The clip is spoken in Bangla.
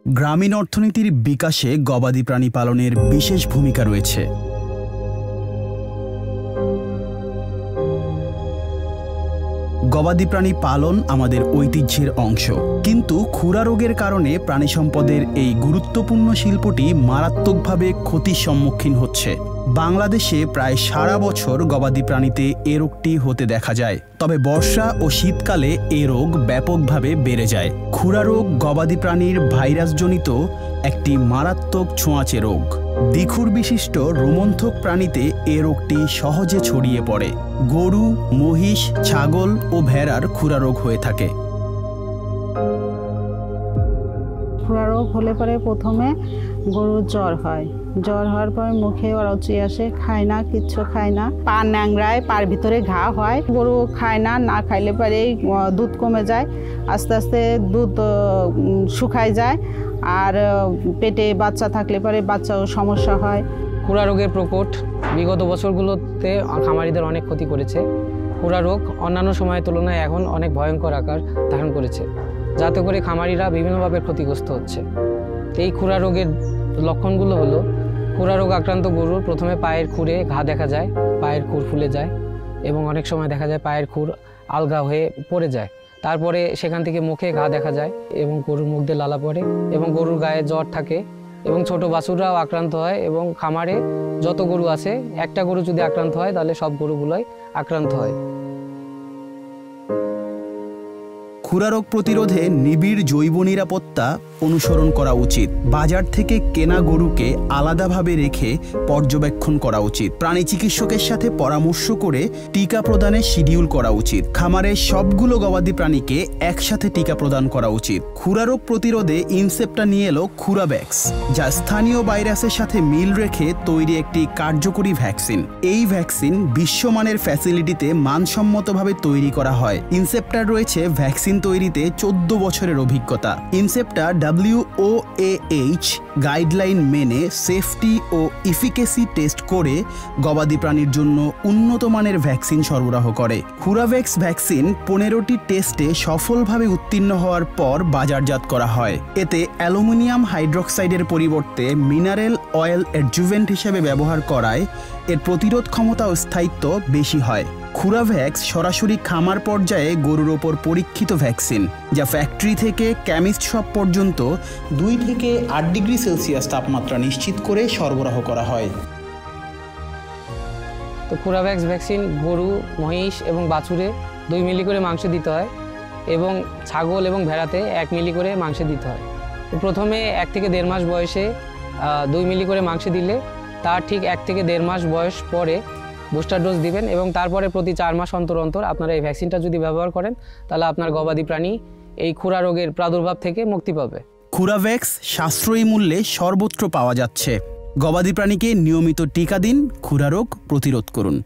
গ্রামীণ অর্থনীতির বিকাশে গবাদি প্রাণী পালনের বিশেষ ভূমিকা রয়েছে। গবাদি প্রাণী পালন আমাদের ঐতিহ্যের অংশ, কিন্তু খুরা রোগের কারণে প্রাণী সম্পদের এই গুরুত্বপূর্ণ শিল্পটি মারাত্মকভাবে ক্ষতির সম্মুখীন হচ্ছে। বাংলাদেশে প্রায় সারা বছর গবাদি প্রাণীতে এ রোগটি হতে দেখা যায়, তবে বর্ষা ও শীতকালে এ রোগ ব্যাপকভাবে বেড়ে যায়। খুরা রোগ গবাদি প্রাণীর ভাইরাসজনিত একটি মারাত্মক ছোঁয়াচে রোগ। দ্বিখুর বিশিষ্ট রোমন্থক প্রাণীতে এ রোগটি সহজে ছড়িয়ে পড়ে। গরু, মহিষ, ছাগল ও ভেড়ার খুরা রোগ হয়ে থাকে। খুরা রোগ হলে পরে প্রথমে গরুর জ্বর হয়। জ্বর হওয়ার পরে মুখে অরুচি আসে, খায় না, কিচ্ছু খায় না, পা ন্যাংরায়, পার ভিতরে ঘা হয়। গরু খায় না, না খাইলে পরে দুধ কমে যায়, আস্তে আস্তে দুধ শুকায় যায়, আর পেটে বাচ্চা থাকলে পরে বাচ্চাও সমস্যা হয়। খুরা রোগের প্রকোপ বিগত বছরগুলোতে খামারিদের অনেক ক্ষতি করেছে। খুরা রোগ অন্যান্য সময়ের তুলনায় এখন অনেক ভয়ঙ্কর আকার ধারণ করেছে, যাতে করে খামারিরা বিভিন্নভাবে ক্ষতিগ্রস্ত হচ্ছে। এই খুরা রোগের লক্ষণগুলো হলো, খুরা রোগ আক্রান্ত গরুর প্রথমে পায়ের খুরে ঘা দেখা যায়, পায়ের খুর ফুলে যায় এবং অনেক সময় দেখা যায় পায়ের খুর আলগা হয়ে পড়ে যায়। তারপরে সেখান থেকে মুখে ঘা দেখা যায় এবং গরুর মুখ দিয়ে লালা পড়ে এবং গরুর গায়ে জ্বর থাকে এবং ছোট বাছুররাও আক্রান্ত হয়। এবং খামারে যত গরু আছে, একটা গরু যদি আক্রান্ত হয় তাহলে সব গরুগুলোই আক্রান্ত হয়। খুরা রোগ প্রতিরোধে নিবিড় জৈব নিরাপত্তা অনুসরণ করা উচিত। বাজার থেকে কেনা গরুকে আলাদাভাবে রেখে পর্যবেক্ষণ করা উচিত। প্রাণী চিকিৎসকের সাথে পরামর্শ করে টিকা প্রদানের শিডিউল করা উচিত। খামারের সবগুলো গবাদি প্রাণীকে একসাথে টিকা প্রদান করা উচিত। খুরা রোগ প্রতিরোধে ইনসেপ্টা নিয়ে এলো খুরাভ্যাক্স, যা স্থানীয় ভাইরাসের সাথে মিল রেখে তৈরি একটি কার্যকরী ভ্যাকসিন। এই ভ্যাকসিন বিশ্বমানের ফ্যাসিলিটিতে মানসম্মতভাবে তৈরি করা হয়। ইনসেপ্টার রয়েছে ভ্যাকসিন তৈরিতে 14 বছরের অভিজ্ঞতা। ইনসেপ্টা WOAH গাইডলাইন মেনে সেফটি ও ইফিকেসি টেস্ট করে গবাদি প্রাণীর জন্য উন্নত মানের ভ্যাকসিন সরবরাহ করে। খুরাভ্যাক্স ভ্যাকসিন 15টি টেস্টে সফলভাবে উত্তীর্ণ হওয়ার পর বাজারজাত করা হয়। এতে অ্যালুমিনিয়াম হাইড্রোক্সাইডের পরিবর্তে মিনারেল অয়েল অ্যাডজুভেন্ট হিসেবে ব্যবহার করায় এর প্রতিরোধ ক্ষমতা ও স্থায়িত্ব বেশি হয়। খুরাভ্যাক্স সরাসরি খামার পর্যায়ে গরুর ওপর পরীক্ষিত ভ্যাকসিন, যা ফ্যাক্টরি থেকে কেমিস্ট শপ পর্যন্ত 2 থেকে 8 ডিগ্রি সেলসিয়াস তাপমাত্রা নিশ্চিত করে সরবরাহ করা হয়। তো খুরাভ্যাক্স ভ্যাকসিন গরু, মহিষ এবং বাছুরে 2 মিলি করে মাংস দিতে হয় এবং ছাগল এবং ভেড়াতে 1 মিলি করে মাংস দিতে হয়। তো প্রথমে 1 থেকে 1.5 মাস বয়সে 2 মিলি করে মাংস দিলে তার ঠিক 1 থেকে 1.5 মাস বয়স পরে বুস্টার ডোজ দিবেন এবং তারপরে প্রতি 4 মাস অন্তর অন্তর আপনারা এই ভ্যাকসিনটা যদি ব্যবহার করেন, তাহলে আপনার গবাদি প্রাণী এই খুরা রোগের প্রাদুর্ভাব থেকে মুক্তি পাবে। খুরাভ্যাক্স সাশ্রয়ী মূল্যে সর্বত্র পাওয়া যাচ্ছে। গবাদি প্রাণীকে নিয়মিত টিকা দিন, খুরা রোগ প্রতিরোধ করুন।